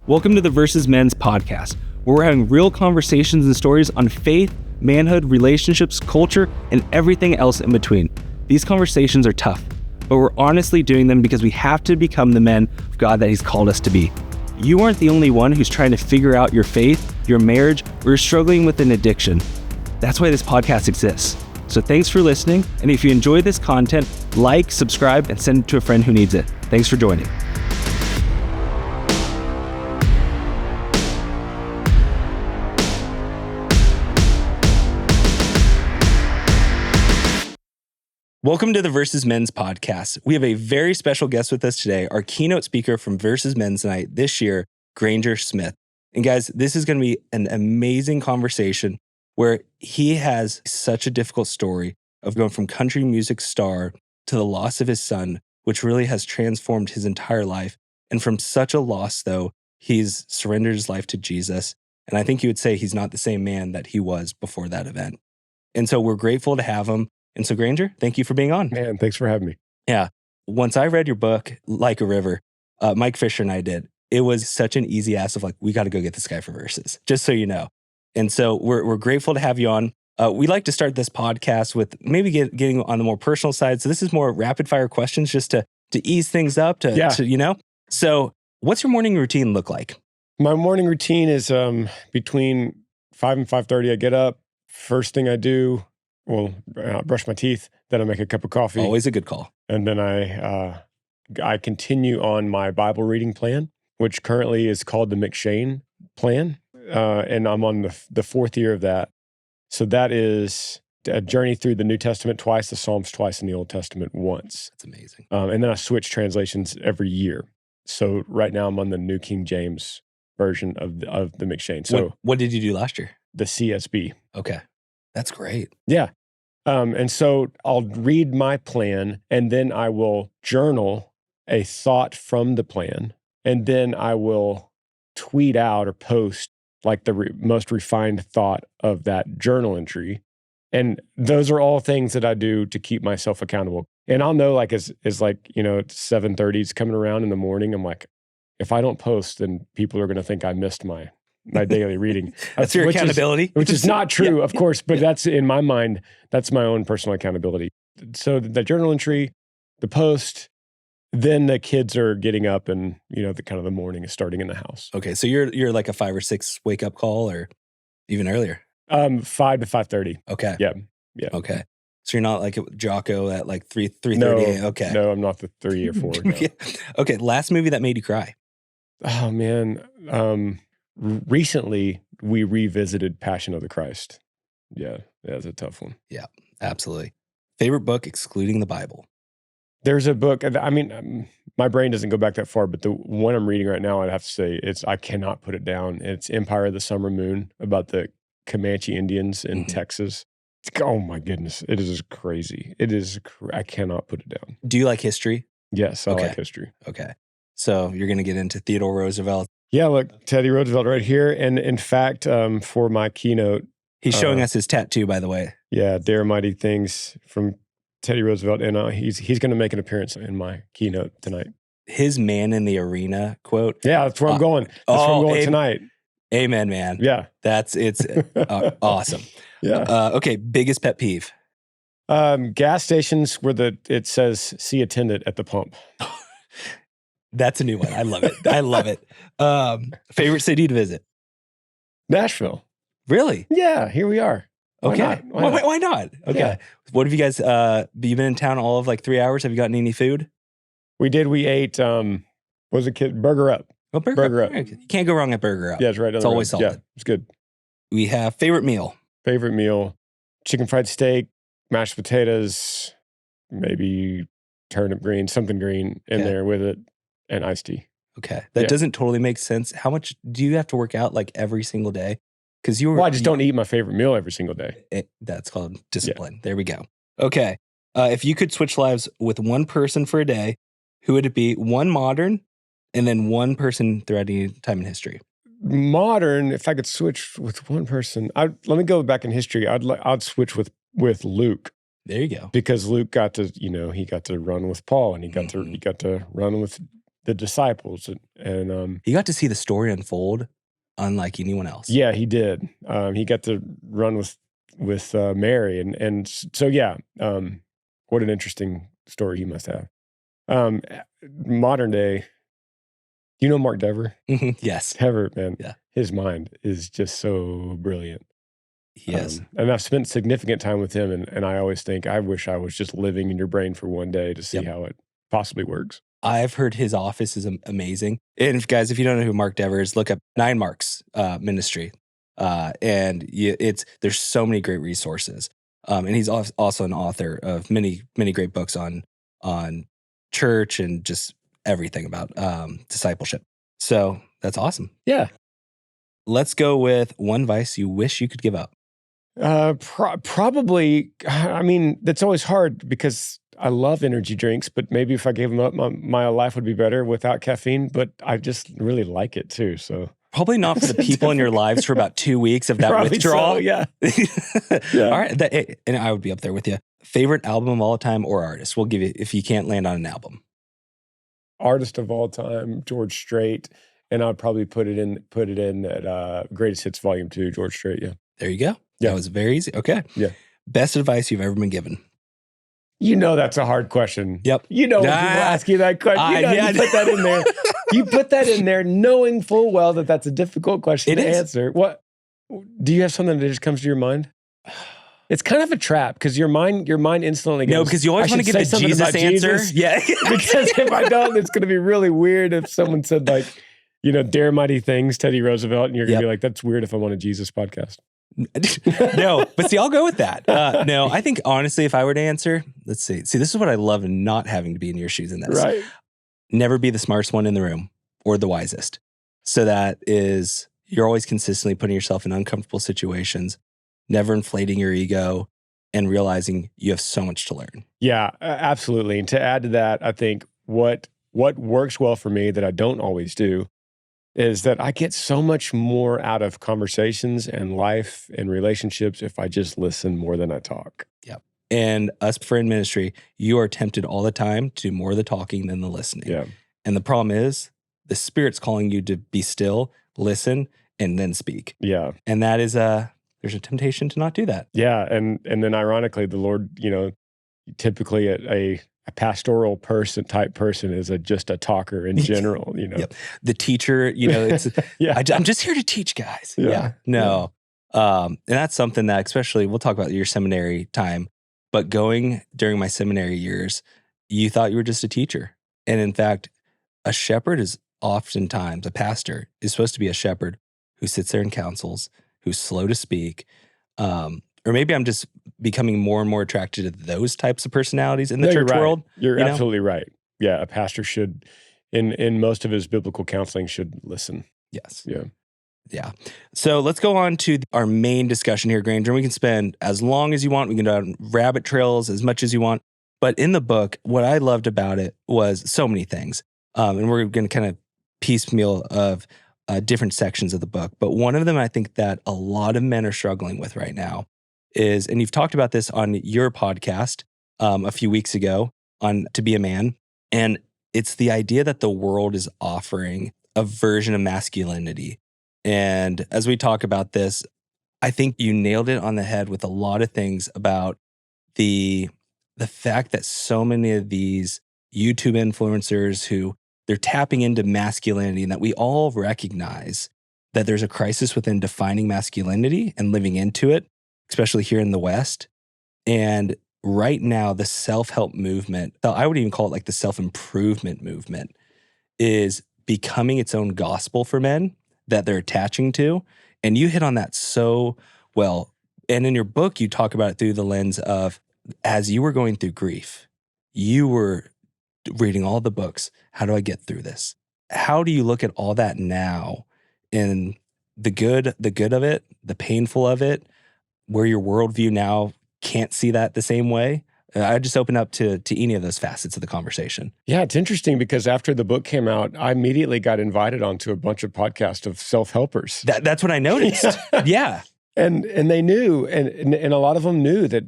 Welcome to the Versus Men's podcast, where we're having real conversations and stories on faith, manhood, relationships, culture, and everything else in between. These conversations are tough, but we're honestly doing them because we have to become the men of God that He's called us to be. You aren't the only one who's trying to figure out your faith, your marriage, or you're struggling with an addiction. That's why this podcast exists. So thanks for listening, and if you enjoy this content, like, subscribe, and send it to a friend who needs it. Thanks for joining. Welcome to the Versus Men's podcast. We have a very special guest with us today, our keynote speaker from Versus Men's Night this year, Granger Smith. And guys, this is going to be an amazing conversation where he has such a difficult story of going from country music star to the loss of his son, which really has transformed his entire life. And from such a loss, though, he's surrendered his life to Jesus. And I think you would say he's not the same man that he was before that event. And so we're grateful to have him. And so, Granger, thank you for being on. Man, thanks for having me. Yeah. Once I read your book, Like a River, Mike Fisher and I did, it was such an easy ask of like, we got to go get this guy for Versus, just so you know. And so we're grateful to have you on. We like to start this podcast with maybe getting on the more personal side. So this is more rapid fire questions just to ease things up, to. So what's your morning routine look like? My morning routine is between 5 and 5:30. I get up. First thing I do, brush my teeth. Then I make a cup of coffee. Always a good call. And then I continue on my Bible reading plan, which currently is called the McShane plan. And I'm on the fourth year of that. So that is a journey through the New Testament twice, the Psalms twice, and the Old Testament once. That's amazing. And then I switch translations every year. So right now I'm on the New King James version of the McShane. So what did you do last year? The CSB. Okay. That's great. Yeah. And so I'll read my plan, and then I will journal a thought from the plan, and then I will tweet out or post like the most refined thought of that journal entry. And those are all things that I do to keep myself accountable. And I'll know like as like, 7:30 is coming around in the morning, I'm like, if I don't post, then people are going to think I missed my daily reading. That's your accountability. Which is not true, of course, but that's in my mind, that's my own personal accountability. So the journal entry, the post, then the kids are getting up and, the morning is starting in the house. Okay. So you're like a 5 or 6 wake up call or even earlier? 5 to 5:30. Okay. Yeah. Okay. So you're not like Jocko at like 3:30? No, okay. No, I'm not the 3 or 4. No. Okay. Last movie that made you cry? Oh, man. Recently, we revisited Passion of the Christ. Yeah, that's a tough one. Yeah, absolutely. Favorite book excluding the Bible? There's a book, my brain doesn't go back that far, but the one I'm reading right now, I'd have to say, I cannot put it down. It's Empire of the Summer Moon, about the Comanche Indians in Texas. Oh my goodness, it is crazy. I cannot put it down. Do you like history? Yes, I like history. Okay. So you're going to get into Theodore Roosevelt. Yeah, look, Teddy Roosevelt right here. And in fact, for my keynote. He's showing us his tattoo, by the way. Yeah, Dare Mighty Things from Teddy Roosevelt. And he's going to make an appearance in my keynote tonight. His man in the arena quote. Yeah, that's where I'm going. That's where I'm going tonight. Amen, man. Yeah. It's awesome. Yeah. Okay, biggest pet peeve? Gas stations where it says, see attendant at the pump. That's a new one. I love it. I love it. Favorite city to visit? Nashville. Really? Yeah, here we are. Okay. Why not? Okay. Yeah. What have you guys, you've been in town all of like 3 hours? Have you gotten any food? We did. We ate, Burger Up. Oh, Burger Up. You can't go wrong at Burger Up. Yeah, it's right. It's always solid. Yeah, it's good. We have favorite meal. Favorite meal, chicken fried steak, mashed potatoes, maybe turnip green, something green in there with it. And iced tea. Okay. That doesn't totally make sense. How much do you have to work out like every single day? Because I just don't eat my favorite meal every single day. That's called discipline. Yeah. There we go. Okay. If you could switch lives with one person for a day, who would it be? One modern and then one person throughout any time in history. Modern, if I could switch with one person, let me go back in history. I'd switch with Luke. There you go. Because Luke got to, he got to run with Paul, and he got to run with the disciples. And He got to see the story unfold unlike anyone else. yeah, he did. He got to run with Mary. And so, yeah, what an interesting story he must have. Modern day, you know Mark Dever? Yes. Dever, man, Yeah. his mind is just so brilliant. He is. And I've spent significant time with him, and I always think, I wish I was just living in your brain for one day to see how it possibly works. I've heard his office is amazing. And guys, if you don't know who Mark Dever is, look up 9 Marks Ministry. And there's so many great resources. And he's also an author of many, many great books on church and just everything about discipleship. So that's awesome. Yeah. Let's go with one vice you wish you could give up. Probably, I mean, that's always hard because I love energy drinks, but maybe if I gave them up, my life would be better without caffeine, but I just really like it too, so. Probably not for the people in your lives for about 2 weeks of that Probably withdrawal. so, yeah. All right. And I would be up there with you. Favorite album of all time or artist? We'll give you, if you can't land on an album. Artist of all time, George Strait. And I'd probably put it in at Greatest Hits Volume 2, George Strait, yeah. There you go. Yeah. That was very easy. Okay. Yeah. Best advice you've ever been given? You know that's a hard question. Yep. You know when people ask you that question. You put that in there. You put that in there knowing full well that that's a difficult question to answer. What do you have something that just comes to your mind? It's kind of a trap because your mind instantly goes. No, because you always want to give a Jesus answer. Yeah. Because if I don't, it's going to be really weird if someone said like, Dare Mighty Things, Teddy Roosevelt, and you're going to be like, that's weird if I'm on a Jesus podcast. No, but see, I'll go with that. No, I think honestly, if I were to answer, let's see. See, this is what I love in not having to be in your shoes in this. Right. Never be the smartest one in the room or the wisest. So that is, you're always consistently putting yourself in uncomfortable situations, never inflating your ego, and realizing you have so much to learn. Yeah, absolutely. And to add to that, I think what works well for me that I don't always do is that I get so much more out of conversations and life and relationships if I just listen more than I talk. Yep. And us for in ministry, you are tempted all the time to do more of the talking than the listening. Yeah. And the problem is the Spirit's calling you to be still, listen, and then speak. Yeah. And that is there's a temptation to not do that. Yeah. And then ironically, the Lord, typically a pastoral type person is just a talker in general, Yep. The teacher, it's I'm just here to teach guys. Yeah. No. Yeah. And that's something that, especially, we'll talk about your seminary time, but going during my seminary years, you thought you were just a teacher. And in fact, a shepherd is oftentimes, a pastor is supposed to be a shepherd who sits there and counsels, who's slow to speak. Or maybe I'm just becoming more and more attracted to those types of personalities in the church world. You're absolutely right. Yeah, a pastor should, in most of his biblical counseling, should listen. Yes. Yeah. Yeah. So let's go on to our main discussion here, Granger. We can spend as long as you want. We can go down rabbit trails as much as you want. But in the book, what I loved about it was so many things. And we're going to kind of piecemeal of different sections of the book. But one of them I think that a lot of men are struggling with right now is, and you've talked about this on your podcast a few weeks ago on To Be a Man, and it's the idea that the world is offering a version of masculinity. And as we talk about this, I think you nailed it on the head with a lot of things about the fact that so many of these YouTube influencers who they're tapping into masculinity, and that we all recognize that there's a crisis within defining masculinity and living into it, especially here in the West. And right now, the self-help movement, I would even call it like the self-improvement movement, is becoming its own gospel for men that they're attaching to. And you hit on that so well. And in your book, you talk about it through the lens of, as you were going through grief, you were reading all the books. How do I get through this? How do you look at all that now in the good of it, the painful of it, where your worldview now can't see that the same way? I just open up to any of those facets of the conversation. Yeah, it's interesting because after the book came out, I immediately got invited onto a bunch of podcasts of self-helpers. That's what I noticed. Yeah. And they knew, and a lot of them knew that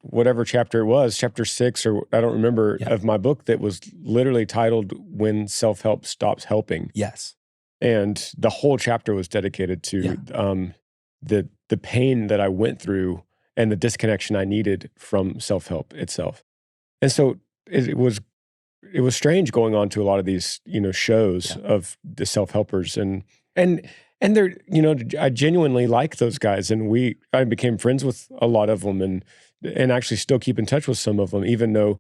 whatever chapter it was, chapter 6, or I don't remember, Yeah. of my book that was literally titled "When Self-Help Stops Helping." Yes. And the whole chapter was dedicated to the pain that I went through and the disconnection I needed from self-help itself. And so it was strange going on to a lot of these, shows of the self-helpers, and they're, I genuinely like those guys, and I became friends with a lot of them, and actually still keep in touch with some of them, even though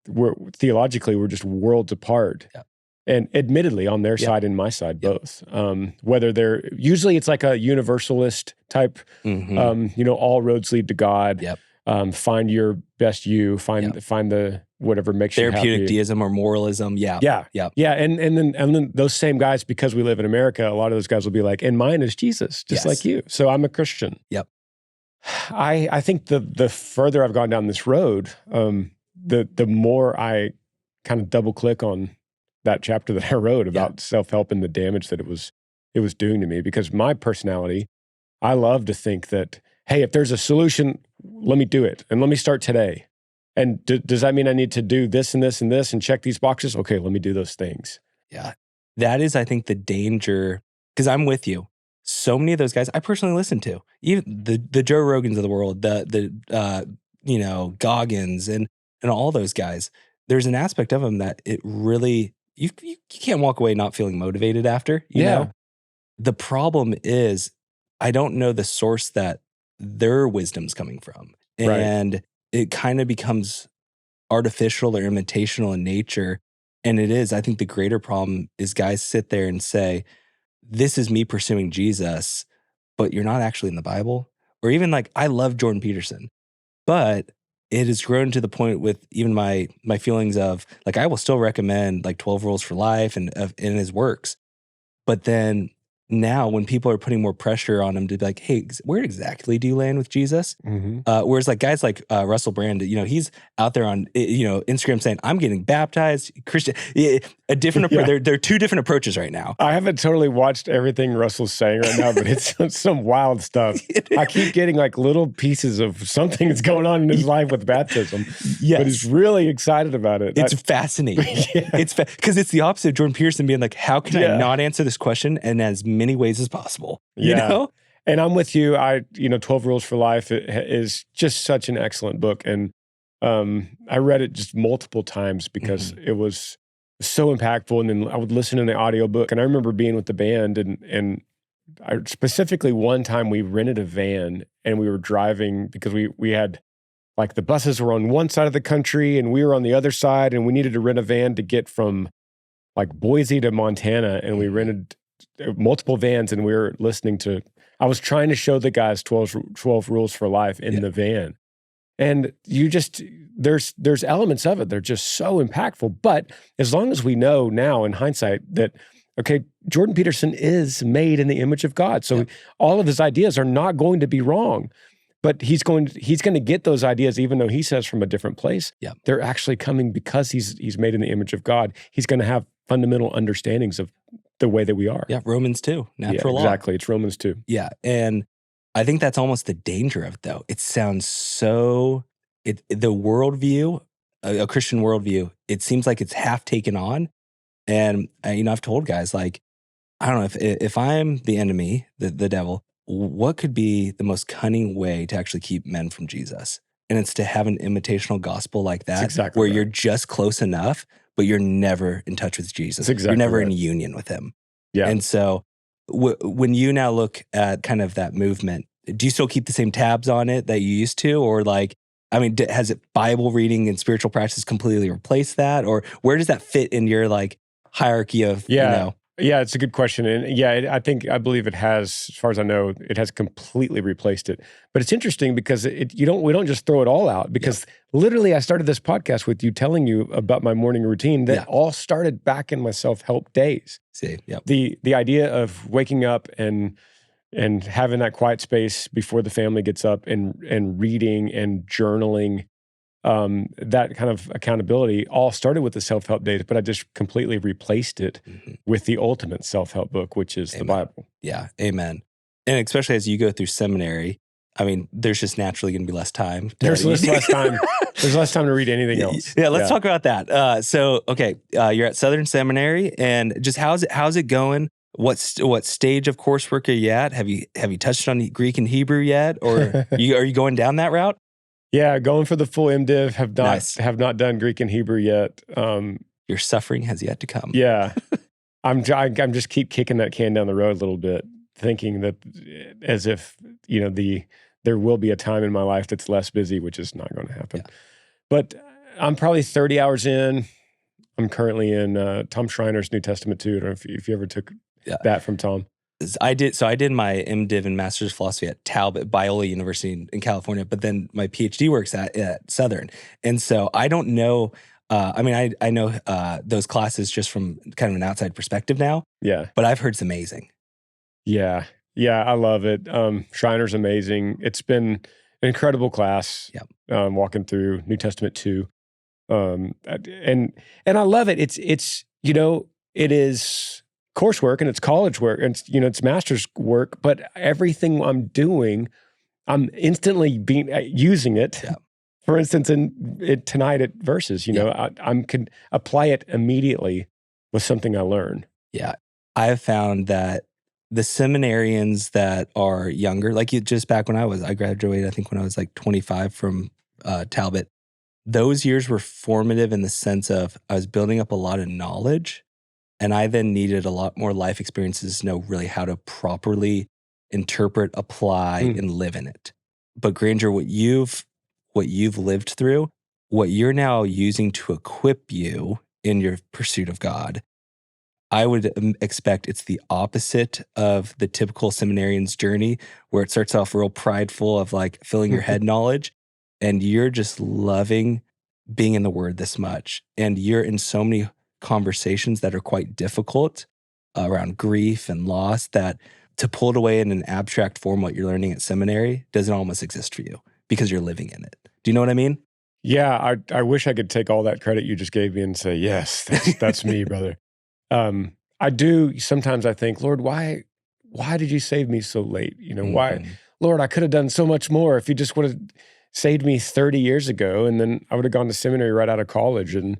we're just worlds apart. Yeah. And admittedly, on their side and my side, both. Whether they're usually it's like a universalist type, all roads lead to God. Yep. Find your best you. Find the whatever makes you happy. Therapeutic deism or moralism. Yeah. Yeah. And then those same guys, because we live in America, a lot of those guys will be like, and mine is Jesus, just like you. So I'm a Christian. Yep. I think the further I've gone down this road, the more I kind of double click on that chapter that I wrote about self-help and the damage that it was doing to me. Because my personality, I love to think that, hey, if there's a solution, let me do it. And let me start today. And does that mean I need to do this and this and this and check these boxes? Okay, let me do those things. Yeah. That is, I think, the danger, because I'm with you. So many of those guys I personally listen to, even the Joe Rogans of the world, the Goggins and all those guys. There's an aspect of them that it really, you can't walk away not feeling motivated after, you know? The problem is I don't know the source that their wisdom's coming from. And it kind of becomes artificial or imitational in nature. And it is, I think the greater problem is guys sit there and say, this is me pursuing Jesus, but you're not actually in the Bible. Or even like, I love Jordan Peterson, but it has grown to the point with even my feelings of like, I will still recommend like 12 Rules for Life and in his works. But then now when people are putting more pressure on him to be like, hey, where exactly do you land with Jesus? Whereas like guys like Russell Brand, he's out there on, Instagram saying, I'm getting baptized, Christian, a different approach. There are two different approaches right now. I haven't totally watched everything Russell's saying right now, but it's some wild stuff. I keep getting like little pieces of something that's going on in his life with baptism. But he's really excited about it. It's fascinating. It's because it's the opposite of Jordan Peterson being like, how can I not answer this question in as many ways as possible? You know? And I'm with you. 12 Rules for Life is just such an excellent book. And I read it just multiple times because it was so impactful. And then I would listen to the audiobook. And I remember being with the band and I specifically one time we rented a van and we were driving because we had like the buses were on one side of the country and we were on the other side, and we needed to rent a van to get from like Boise to Montana. And we rented multiple vans and we were listening to, I was trying to show the guys 12 Rules for Life in the van. And there's elements of it. They're just so impactful. But as long as we know now in hindsight that, okay, Jordan Peterson is made in the image of God. So all of his ideas are not going to be wrong, but he's going to get those ideas, even though he says from a different place. They're actually coming because he's made in the image of God. He's going to have fundamental understandings of the way that we are. Romans 2, natural law. Exactly. It's Romans 2. Yeah. And I think that's almost the danger of it, though. It sounds so, the worldview, a Christian worldview, it seems like it's half taken on. And, I've told guys like, I don't know, if I'm the enemy, the devil, what could be the most cunning way to actually keep men from Jesus? And it's to have an imitational gospel like that, where you're just close enough, but you're never in touch with Jesus. You're never in union with him. And so when you now look at kind of that movement, do you still keep the same tabs on it that you used to? Or like, has it Bible reading and spiritual practice completely replaced that? Or where does that fit in your like hierarchy of, Yeah, it's a good question. And I believe it has, as far as I know, it has completely replaced it. But it's interesting because we don't just throw it all out, because literally I started this podcast with you telling you about my morning routine that all started back in my self-help days. The idea of waking up and having that quiet space before the family gets up and reading and journaling, that kind of accountability all started with the self-help days, but I just completely replaced it with the ultimate self-help book, which is the Bible. Yeah. Amen. And especially as you go through seminary, I mean, there's just naturally going to be less time. There's less time. There's less time to read anything else. Yeah, let's talk about that. You're at Southern Seminary, and just how's it going? What stage of coursework are you at? Have you touched on Greek and Hebrew yet, or are you going down that route? Yeah, going for the full MDiv. Nice. Have not done Greek and Hebrew yet. Your suffering has yet to come. Yeah, I'm just keep kicking that can down the road a little bit, thinking that as if there will be a time in my life that's less busy, which is not going to happen. Yeah. But I'm probably 30 hours in. I'm currently in Tom Schreiner's New Testament too. I don't know if you ever took that from Tom. I did. So I did my MDiv and Master's of Philosophy at Biola University in California, but then my PhD works at Southern. And so I don't know. I know those classes just from kind of an outside perspective now. Yeah. But I've heard it's amazing. Yeah. Yeah, I love it. Schreiner's amazing. It's been an incredible class. Yeah. Walking through New Testament 2. And I love it. It is coursework and it's college work and it's master's work, but everything I'm doing, I'm instantly using it. Yeah. For instance, tonight at Verses, I can apply it immediately with something I learn. Yeah. I have found that the seminarians that are younger, like just back when I graduated, I think when I was like 25 from Talbot, those years were formative in the sense of I was building up a lot of knowledge, and I then needed a lot more life experiences to know really how to properly interpret, apply, and live in it. But Granger, what you've lived through, what you're now using to equip you in your pursuit of God, I would expect it's the opposite of the typical seminarian's journey, where it starts off real prideful of like filling your head knowledge, and you're just loving being in the Word this much. And you're in so many conversations that are quite difficult around grief and loss, that to pull it away in an abstract form, what you're learning at seminary doesn't almost exist for you because you're living in it. Do you know what I mean? Yeah, I wish I could take all that credit you just gave me and say, yes, that's me, brother. I do. Sometimes I think, Lord, why did you save me so late? Why, Lord, I could have done so much more if you just would have saved me 30 years ago, and then I would have gone to seminary right out of college. And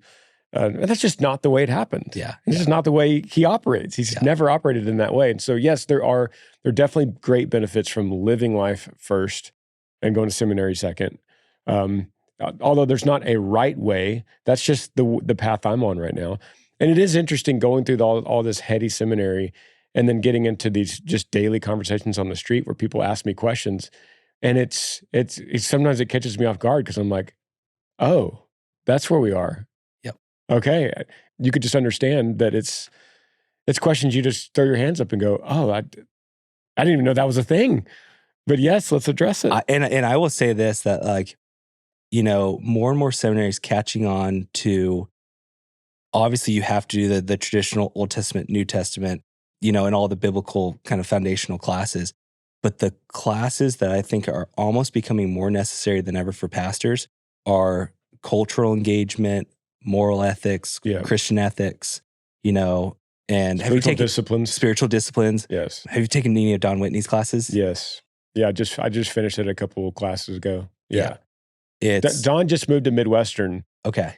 that's just not the way it happened. Yeah. It's just not the way he operates. He's never operated in that way. And so, yes, there are definitely great benefits from living life first and going to seminary second. Although there's not a right way, that's just the path I'm on right now. And it is interesting going through all this heady seminary and then getting into these just daily conversations on the street where people ask me questions. And it's sometimes it catches me off guard because I'm like, oh, that's where we are. Yep. Okay. You could just understand that it's questions you just throw your hands up and go, oh, I didn't even know that was a thing. But yes, let's address it. And I will say this, that more and more seminaries catching on to, obviously you have to do the traditional Old Testament, New Testament, and all the biblical kind of foundational classes. But the classes that I think are almost becoming more necessary than ever for pastors are cultural engagement, moral ethics, Christian ethics, and have you taken spiritual disciplines? Yes. Have you taken any of Don Whitney's classes? Yes. Yeah, I just finished it a couple of classes ago. Yeah. Don just moved to Midwestern. Okay.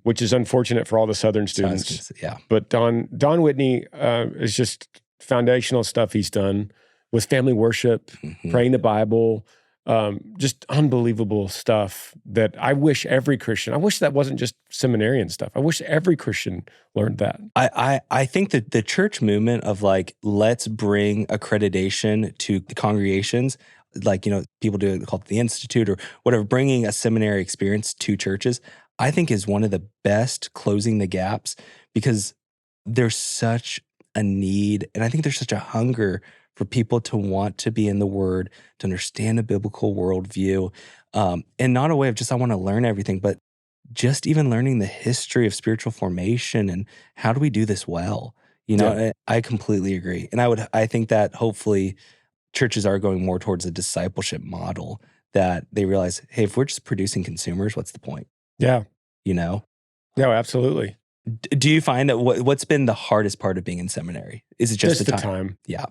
Which is unfortunate for all the Southern students. Yeah. But Don Whitney is just foundational stuff he's done with family worship, praying the Bible, just unbelievable stuff that I wish every Christian, I wish that wasn't just seminarian stuff. I wish every Christian learned that. I think that the church movement of like, let's bring accreditation to the congregations, like, people do it called the Institute or whatever, bringing a seminary experience to churches, I think is one of the best closing the gaps, because there's such a need, and I think there's such a hunger for people to want to be in the Word, to understand a biblical worldview, and not a way of just, I want to learn everything, but just even learning the history of spiritual formation and how do we do this well? I completely agree. And I think that hopefully churches are going more towards a discipleship model, that they realize, hey, if we're just producing consumers, what's the point? Yeah. No, absolutely. Do you find that what's been the hardest part of being in seminary? Is it just the time? time? Yeah.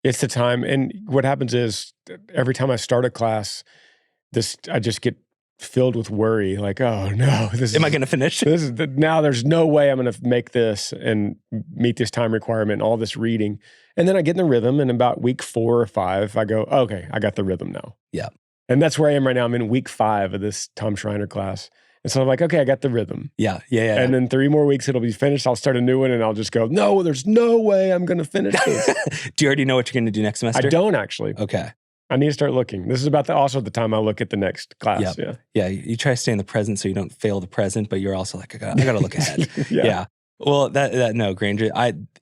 It's the time. And what happens is every time I start a class, I just get filled with worry. Like, oh no, Am I going to finish? Now there's no way I'm going to make this and meet this time requirement and all this reading. And then I get in the rhythm, and about week 4 or 5, I go, okay, I got the rhythm now. Yeah. And that's where I am right now. I'm in week 5 of this Tom Schreiner class. And so I'm like, okay, I got the rhythm. Yeah. And then 3 more weeks, it'll be finished. I'll start a new one, and I'll just go, no, there's no way I'm going to finish this. Do you already know what you're going to do next semester? I don't actually. Okay. I need to start looking. This is also the time I look at the next class. Yep. Yeah. You try to stay in the present so you don't fail the present, but you're also like, I got to look ahead. Yeah. Well, no, Granger,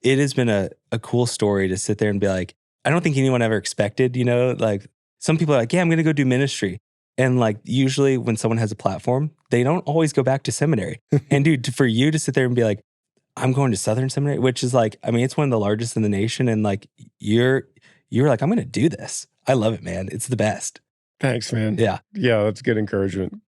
it has been a cool story to sit there and be like, I don't think anyone ever expected, like some people are like, yeah, I'm going to go do ministry. And like usually when someone has a platform, they don't always go back to seminary. And dude, for you to sit there and be like, I'm going to Southern Seminary, which is like, I mean, it's one of the largest in the nation. And like, you're like, I'm going to do this. I love it, man. It's the best. Thanks, man. Yeah. Yeah, that's good encouragement.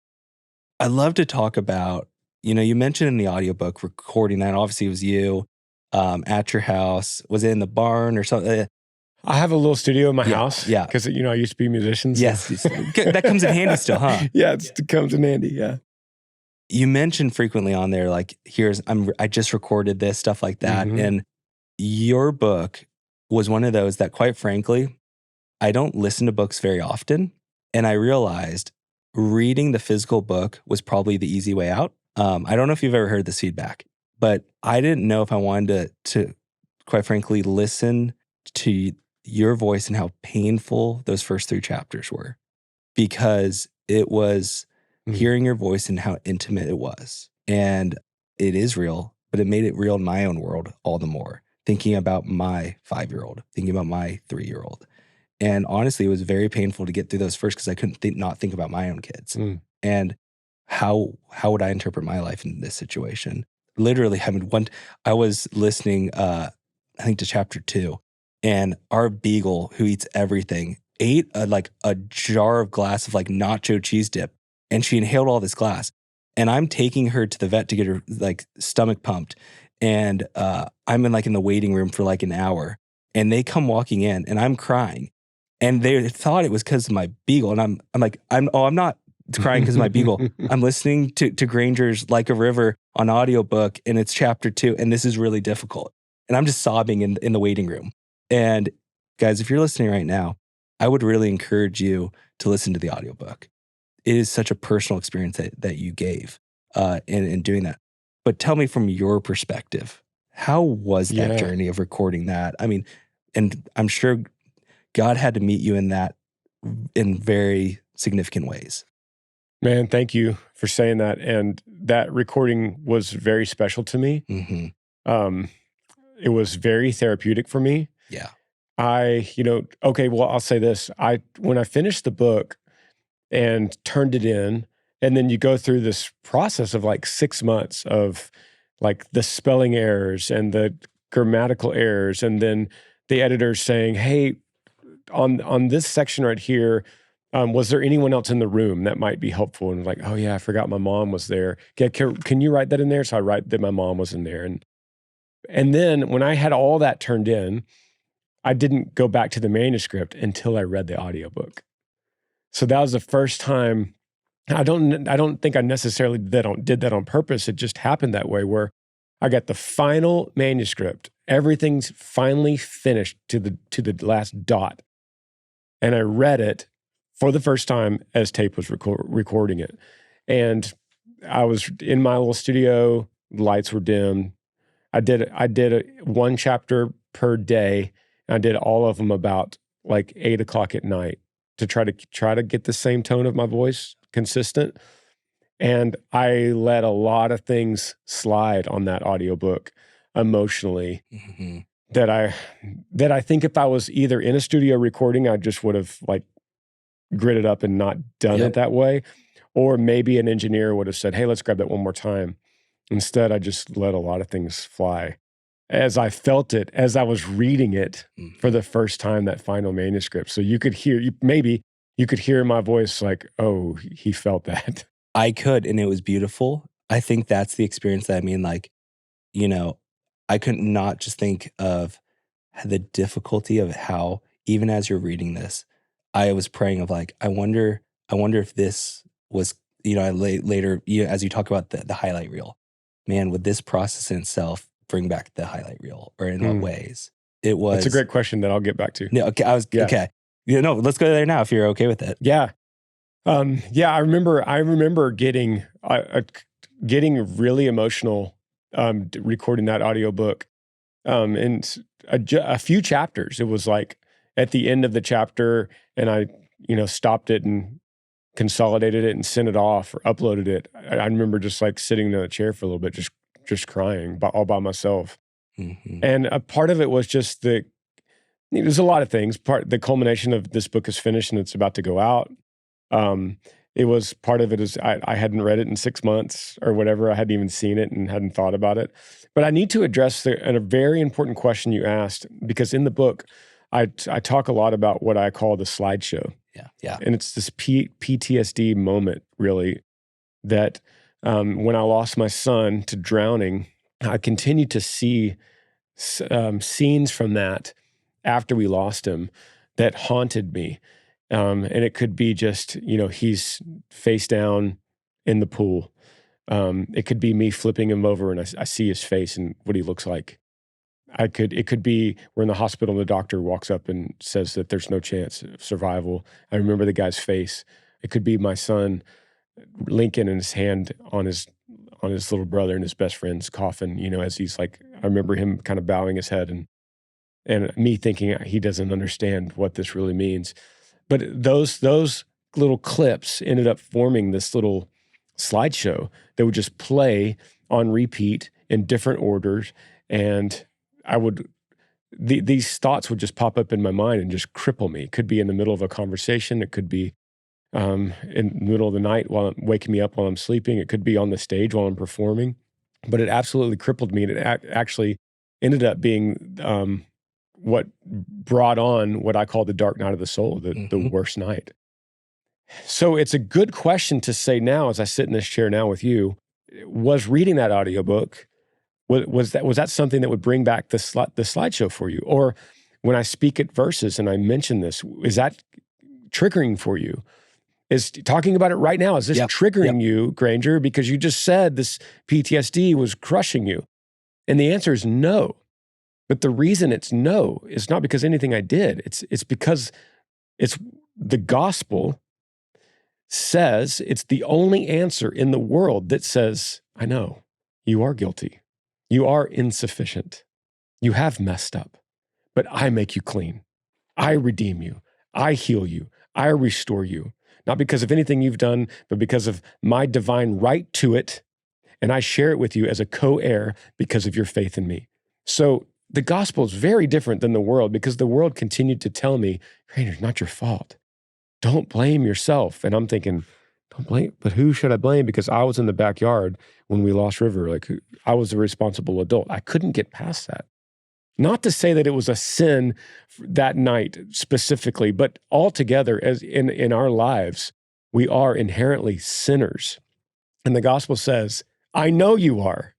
I'd love to talk about, you mentioned in the audiobook recording that. Obviously, it was you at your house. Was it in the barn or something? I have a little studio in my house. Yeah. Because, I used to be a musician. So. Yes. That comes in handy still, huh? Yeah, it comes in handy. Yeah. You mentioned frequently on there, like, I just recorded this, stuff like that. Mm-hmm. And your book was one of those that, quite frankly, I don't listen to books very often. And I realized reading the physical book was probably the easy way out. I don't know if you've ever heard this feedback, but I didn't know if I wanted to quite frankly, listen to your voice and how painful those first 3 chapters were, because it was hearing your voice and how intimate it was. And it is real, but it made it real in my own world all the more. Thinking about my 5-year-old, thinking about my 3-year-old. And honestly, it was very painful to get through those first because I couldn't not think about my own kids. And how would I interpret my life in this situation? Literally, I mean, I was listening, I think to chapter 2, and our beagle, who eats everything, ate a jar of glass of like nacho cheese dip, and she inhaled all this glass. And I'm taking her to the vet to get her like stomach pumped, and I'm in the waiting room for like an hour, and they come walking in, and I'm crying, and they thought it was because of my beagle, and I'm like, I'm not crying because of my beagle. I'm listening to Granger's Like a River on audiobook, and it's chapter 2, and this is really difficult. And I'm just sobbing in the waiting room. And guys, if you're listening right now, I would really encourage you to listen to the audiobook. It is such a personal experience that you gave in doing that. But tell me from your perspective, how was that journey of recording that? I mean, and I'm sure God had to meet you in that in very significant ways. Man, thank you for saying that. And that recording was very special to me. Mm-hmm. It was very therapeutic for me. Yeah. I'll say this. When I finished the book and turned it in, and then you go through this process of like 6 months of like the spelling errors and the grammatical errors, and then the editor's saying, hey, on this section right here, was there anyone else in the room that might be helpful? And like, oh yeah, I forgot my mom was there. Can you write that in there? So I write that my mom was in there. And then when I had all that turned in, I didn't go back to the manuscript until I read the audiobook. So that was the first time. I don't think I necessarily did that on purpose. It just happened that way, where I got the final manuscript. Everything's finally finished to the last dot. And I read it for the first time as tape was recording it. And I was in my little studio, lights were dim. I did 1 chapter per day. I did all of them about like 8 o'clock at night to try to get the same tone of my voice consistent. And I let a lot of things slide on that audiobook emotionally. Mm-hmm. that I think if I was either in a studio recording, I just would have like gritted up and not done it that way. Or maybe an engineer would have said, hey, let's grab that one more time. Instead, I just let a lot of things fly. As I felt it, as I was reading it for the first time, that final manuscript. So you could hear, maybe you could hear in my voice like, oh, he felt that. I could, and it was beautiful. I think that's the experience that I mean, like, I couldn't not just think of the difficulty of how, even as you're reading this, I was praying of like, I wonder if this was, later, as you talk about the highlight reel, man, would this process in itself bring back the highlight reel, or in what ways? It was. That's a great question that I'll get back to. No, okay, okay. Let's go there now if you're okay with it. Yeah. I remember getting really emotional recording that audiobook. In a few chapters, it was like at the end of the chapter, and I, stopped it and consolidated it and sent it off or uploaded it. I remember just like sitting in a chair for a little bit, just crying all by myself. Mm-hmm. And a part of it was just there's a lot of things. The culmination of this book is finished and it's about to go out. It was part of it is I hadn't read it in 6 months or whatever. I hadn't even seen it and hadn't thought about it. But I need to address a very important question you asked, because in the book, I talk a lot about what I call the slideshow. Yeah. And it's this PTSD moment, really, that when I lost my son to drowning, I continued to see scenes from that after we lost him that haunted me. And it could be just, he's face down in the pool. It could be me flipping him over and I see his face and what he looks like. It could be we're in the hospital and the doctor walks up and says that there's no chance of survival. I remember the guy's face. It could be my son, Lincoln, and his hand on his little brother and his best friend's coffin, as he's like, I remember him kind of bowing his head and me thinking he doesn't understand what this really means. But those little clips ended up forming this little slideshow that would just play on repeat in different orders. And these thoughts would just pop up in my mind and just cripple me. It could be in the middle of a conversation. It could be in the middle of the night waking me up while I'm sleeping. It could be on the stage while I'm performing. But it absolutely crippled me. And it actually ended up being what brought on what I call the dark night of the soul, the worst night. So it's a good question to say now, as I sit in this chair now with you, was reading that audiobook, was that something that would bring back the slideshow for you? Or when I speak at Verses and I mention this, is that triggering for you? Is talking about it right now, is this triggering you, Granger, because you just said this PTSD was crushing you? And the answer is no. But the reason it's no is not because anything I did. It's because it's the gospel says it's the only answer in the world that says, I know, you are guilty. You are insufficient. You have messed up, but I make you clean. I redeem you. I heal you. I restore you. Not because of anything you've done, but because of my divine right to it. And I share it with you as a co-heir because of your faith in me. So the gospel is very different than the world, because the world continued to tell me, Granger, it's not your fault. Don't blame yourself. And I'm thinking, don't blame, but who should I blame? Because I was in the backyard when we lost River. Like, I was a responsible adult. I couldn't get past that. Not to say that it was a sin that night specifically, but altogether, as in our lives, we are inherently sinners. And the gospel says, I know you are.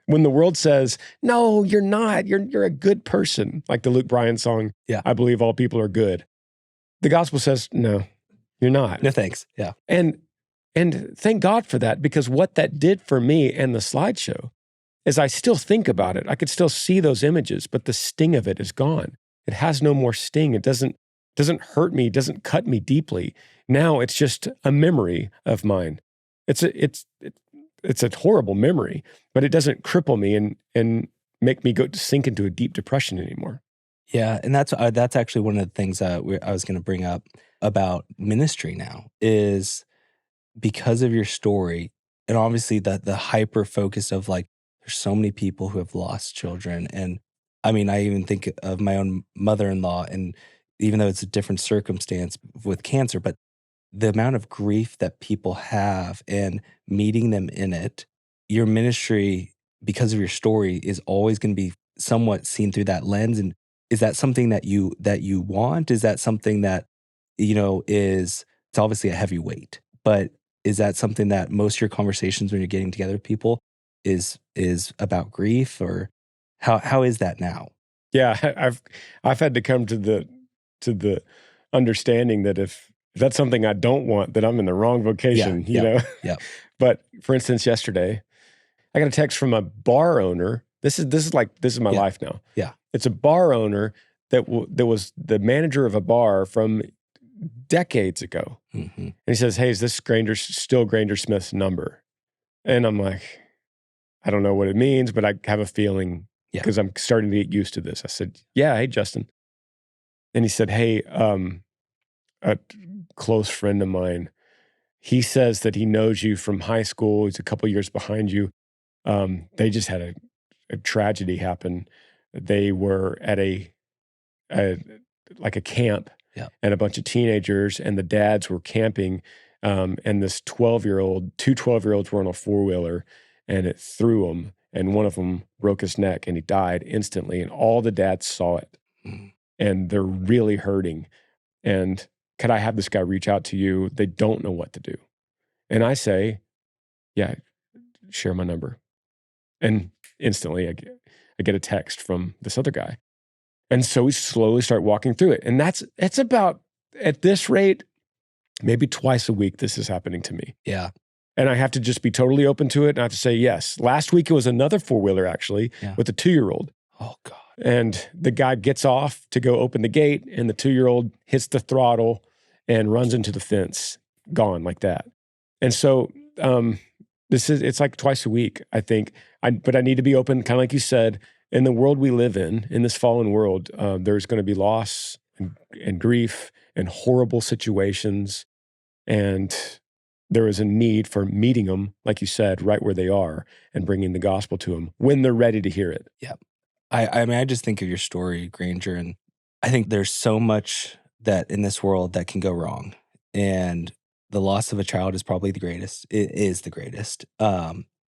When the world says, no, you're not, you're a good person, like the Luke Bryan song, I believe all people are good. The gospel says, no, you're not. No thanks. Yeah. And thank God for that, because what that did for me and the slideshow is I still think about it. I could still see those images, but the sting of it is gone. It has no more sting. It doesn't hurt me, doesn't cut me deeply. Now it's just a memory of mine. It's a horrible memory, but it doesn't cripple me and make me sink into a deep depression anymore. Yeah, and that's actually one of the things I was going to bring up about ministry now, is because of your story, and obviously the hyper focus of like, there's so many people who have lost children. And I mean, I even think of my own mother-in-law, and even though it's a different circumstance with cancer, but the amount of grief that people have and meeting them in it, your ministry, because of your story, is always going to be somewhat seen through that lens. And is that something that you want? Is that something that, it's obviously a heavy weight, but is that something that most of your conversations when you're getting together with people is about grief, or how is that now? Yeah, I've had to come to the understanding that if that's something I don't want, that I'm in the wrong vocation, you know? Yeah. But for instance, yesterday, I got a text from a bar owner. This is my Yeah. life now. Yeah. It's a bar owner that was the manager of a bar from decades ago. Mm-hmm. And he says, "Hey, is this still Granger Smith's number?" And I'm like, I don't know what it means, but I have a feeling because I'm starting to get used to this. I said, "Yeah, hey, Justin." And he said, "Hey, a close friend of mine, he says that he knows you from high school. He's a couple years behind you. They just had a tragedy happen. They were at a like a camp, and a bunch of teenagers, and the dads were camping, and this 12-year-old, two 12-year-olds were on a four-wheeler, and it threw them, and one of them broke his neck, and he died instantly, and all the dads saw it, and they're really hurting. And could I have this guy reach out to you? They don't know what to do." And I say, "Yeah, share my number." And instantly I get a text from this other guy. And so we slowly start walking through it. And it's about, at this rate, maybe twice a week this is happening to me. Yeah. And I have to just be totally open to it. And I have to say yes. Last week it was another four-wheeler actually with a 2-year-old. Oh, God. And the guy gets off to go open the gate, and the 2-year-old hits the throttle and runs into the fence, gone like that. And so it's like twice a week, I think. But I need to be open, kind of like you said. In the world we live in this fallen world, there's going to be loss and grief and horrible situations. And there is a need for meeting them, like you said, right where they are and bringing the gospel to them when they're ready to hear it. Yeah. I mean, I just think of your story, Granger, and I think there's so much that in this world that can go wrong. And the loss of a child is probably the greatest. It is the greatest.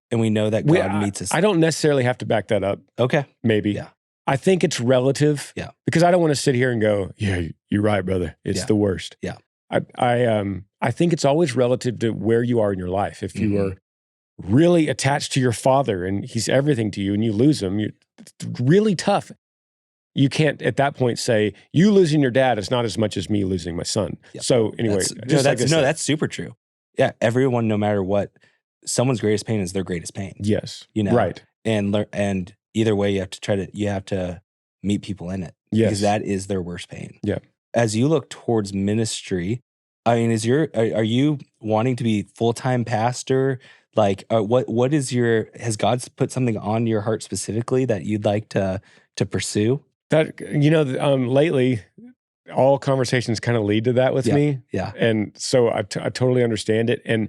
And we know that God meets us. I don't necessarily have to back that up. Okay. Maybe. Yeah. I think it's relative. Yeah. Because I don't want to sit here and go, "Yeah, you're right, brother. It's the worst." Yeah. I think it's always relative to where you are in your life. If you are really attached to your father and he's everything to you and you lose him, it's really tough. You can't at that point say, "You losing your dad is not as much as me losing my son." Yep. So anyway, that's super true. Yeah. Everyone, no matter what, someone's greatest pain is their greatest pain. Yes. You know? Right. And either way, you have to meet people in it. Yes. Because that is their worst pain. Yeah. As you look towards ministry, I mean, are you wanting to be full-time pastor? Like, what is has God put something on your heart specifically that you'd like to pursue? That, lately, all conversations kind of lead to that with me. Yeah. And so I totally understand it. And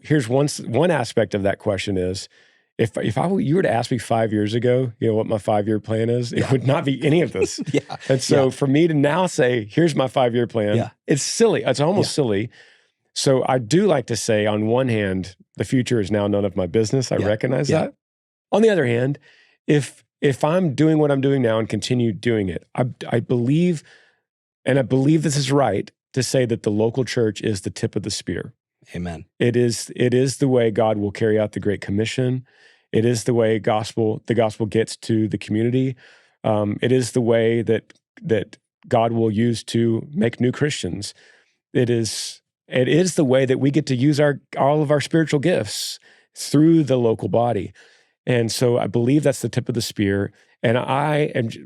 here's one aspect of that question is, if you were to ask me 5 years ago, what my 5-year plan is, it would not be any of this. Yeah. And so for me to now say, "Here's my 5-year plan," it's silly. It's almost silly. So I do like to say, on one hand, the future is now none of my business. I recognize that. On the other hand, if I'm doing what I'm doing now and continue doing it, I believe this is right to say that the local church is the tip of the spear. Amen. It is the way God will carry out the Great Commission. It is the way the gospel gets to the community. It is the way that God will use to make new Christians. It is the way that we get to use all of our spiritual gifts through the local body. And so I believe that's the tip of the spear. And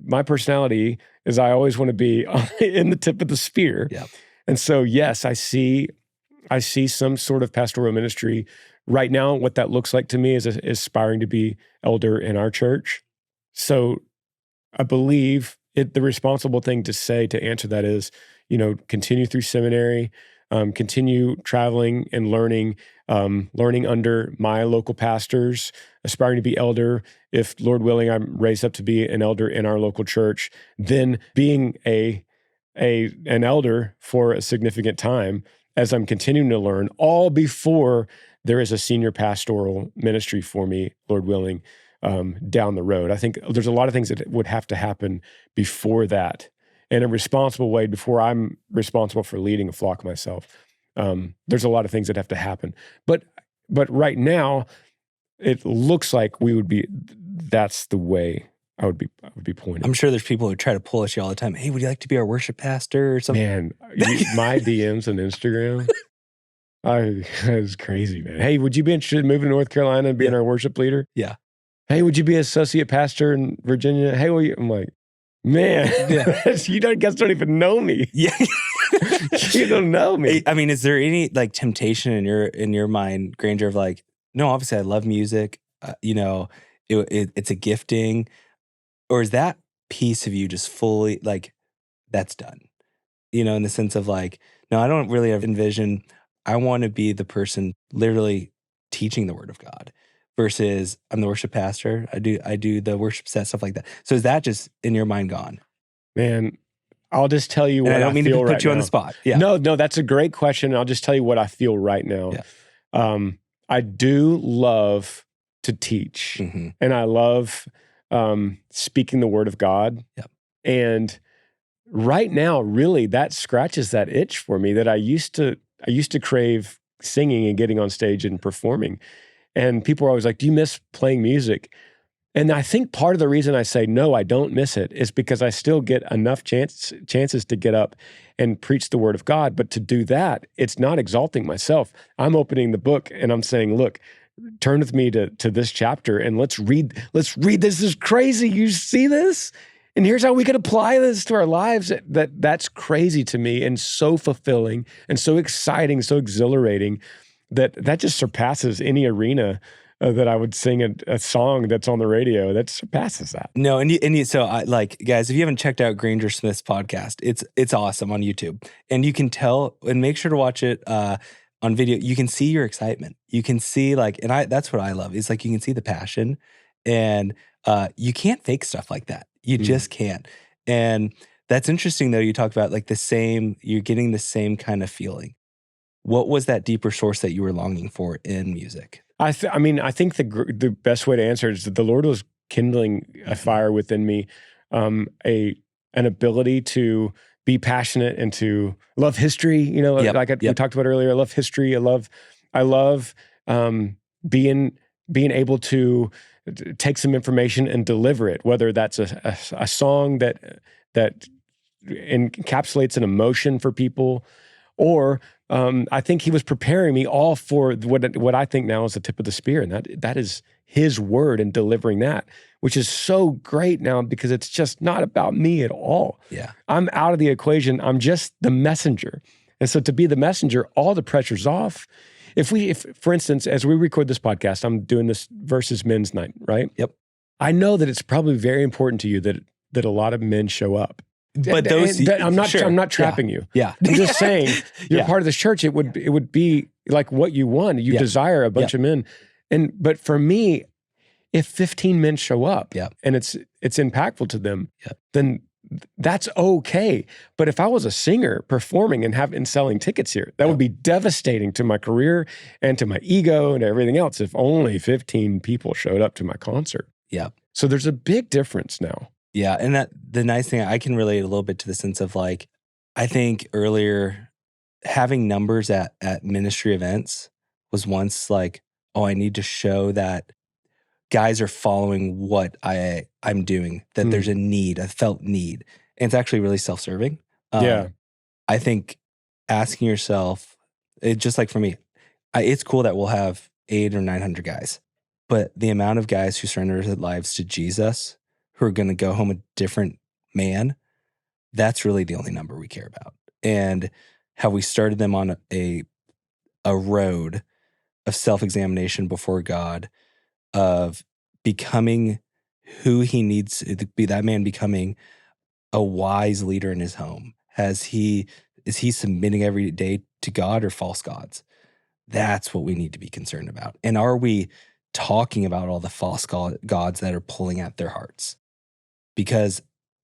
my personality is I always want to be in the tip of the spear. Yeah. And so, yes, I see some sort of pastoral ministry right now. What that looks like to me is aspiring to be elder in our church. So I believe the responsible thing to answer that is, continue through seminary, continue traveling and learning under my local pastors, aspiring to be elder. If Lord willing, I'm raised up to be an elder in our local church, then being an elder for a significant time as I'm continuing to learn, all before there is a senior pastoral ministry for me, Lord willing, down the road. I think there's a lot of things that would have to happen before that in a responsible way, before I'm responsible for leading a flock myself. There's a lot of things that have to happen. But right now, it looks like that's the way I would be pointing. I'm sure there's people who try to pull at you all the time. Hey, would you like to be our worship pastor or something? Man, my DMs on Instagram, it's crazy, man. Hey, would you be interested in moving to North Carolina and being our worship leader? Yeah. Hey, would you be associate pastor in Virginia? Hey, I'm like, man, you guys don't even know me. Yeah. You don't know me. I mean, is there any like temptation in your mind, Granger, of like, no, obviously I love music, it's a gifting, or is that piece of you just fully like, that's done? In the sense of like, no, I don't really envision, I want to be the person literally teaching the word of God versus I'm the worship pastor. I do the worship set, stuff like that. So is that just in your mind gone? Man, I'll just tell you what I don't mean to put you on the spot. Yeah. No, that's a great question. I'll just tell you what I feel right now. Yeah. I do love to teach, and I love speaking the word of God. Yep. And right now, really, that scratches that itch for me that I used to crave singing and getting on stage and performing. And people are always like, do you miss playing music? And I think part of the reason I say, no, I don't miss it is because I still get enough chances to get up and preach the word of God. But to do that, it's not exalting myself. I'm opening the book and I'm saying, look, turn with me to this chapter and let's read this. This is crazy. You see this? And here's how we could apply this to our lives. That's crazy to me and so fulfilling and so exciting, so exhilarating that just surpasses any arena that I would sing a song that's on the radio. That surpasses that. No, so I like, guys, if you haven't checked out Granger Smith's podcast, it's awesome on YouTube, and you can tell, and make sure to watch it on video. You can see your excitement. You can see that's what I love. It's like you can see the passion, and you can't fake stuff like that. You just can't. And that's interesting though. You talk about like you're getting the same kind of feeling. What was that deeper source that you were longing for in music? I think the best way to answer it is that the Lord was kindling a fire within me, an ability to be passionate and to love history. We talked about earlier. I love history. I love being able to take some information and deliver it, whether that's a song that encapsulates an emotion for people, or I think he was preparing me all for what I think now is the tip of the spear, and that is his word and delivering that, which is so great now because it's just not about me at all. Yeah, I'm out of the equation. I'm just the messenger, and so to be the messenger, all the pressure's off. If for instance, as we record this podcast, I'm doing this Versus Men's Night, right? Yep. I know that it's probably very important to you that a lot of men show up. But I'm not trapping you. Yeah. I'm just saying you're part of this church. It would be like what you want. You desire a bunch of men. But for me, if 15 men show up and it's impactful to them, then that's okay. But if I was a singer performing and selling tickets here, that would be devastating to my career and to my ego and everything else if only 15 people showed up to my concert. Yeah. So there's a big difference now. Yeah, and that the nice thing, I can relate a little bit to the sense of like, I think earlier having numbers at ministry events was once like, oh, I need to show that guys are following what I'm doing, that there's a need, a felt need. And it's actually really self-serving. I think asking yourself, just like for me, it's cool that we'll have 800 or 900 guys, but the amount of guys who surrender their lives to Jesus, who are going to go home a different man, that's really the only number we care about. And how we started them on a road of self-examination before God, of becoming who he needs to be, that man becoming a wise leader in his home. Is he submitting every day to God or false gods? That's what we need to be concerned about. And are we talking about all the false gods that are pulling at their hearts? Because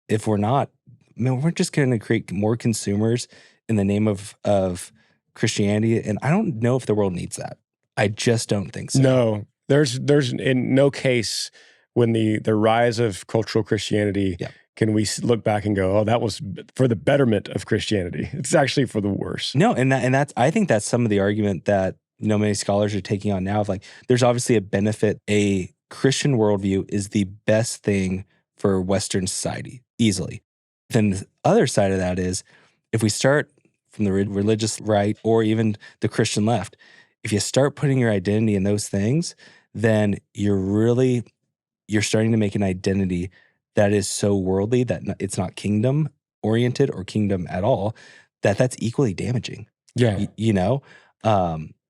if we're not, we're just going to create more consumers in the name of Christianity. And I don't know if the world needs that. I just don't think so. No, there's in no case when the rise of cultural Christianity can we look back and go, oh, that was for the betterment of Christianity. It's actually for the worse. No, and that's I think that's some of the argument that many scholars are taking on now of like, there's obviously a benefit. A Christian worldview is the best thing for Western society, easily. Then the other side of that is, if we start from the religious right or even the Christian left, if you start putting your identity in those things, then you're starting to make an identity that is so worldly that it's not kingdom oriented or kingdom at all, that's equally damaging. Yeah. You know?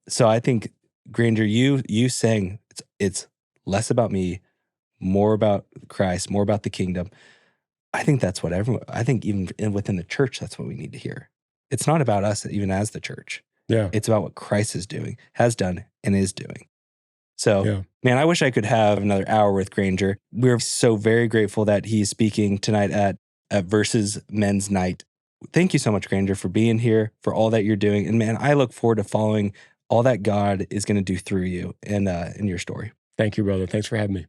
So I think, Granger, you saying it's less about me, more about Christ, more about the kingdom. I think that's what I think even within the church, that's what we need to hear. It's not about us, even as the church. Yeah. It's about what Christ is doing, has done, and is doing. So, Yeah. man, I wish I could have another hour with Granger. We're so very grateful that he's speaking tonight at Versus Men's Night. Thank you so much, Granger, for being here, for all that you're doing. And man, I look forward to following all that God is going to do through you and in your story. Thank you, brother. Thanks for having me.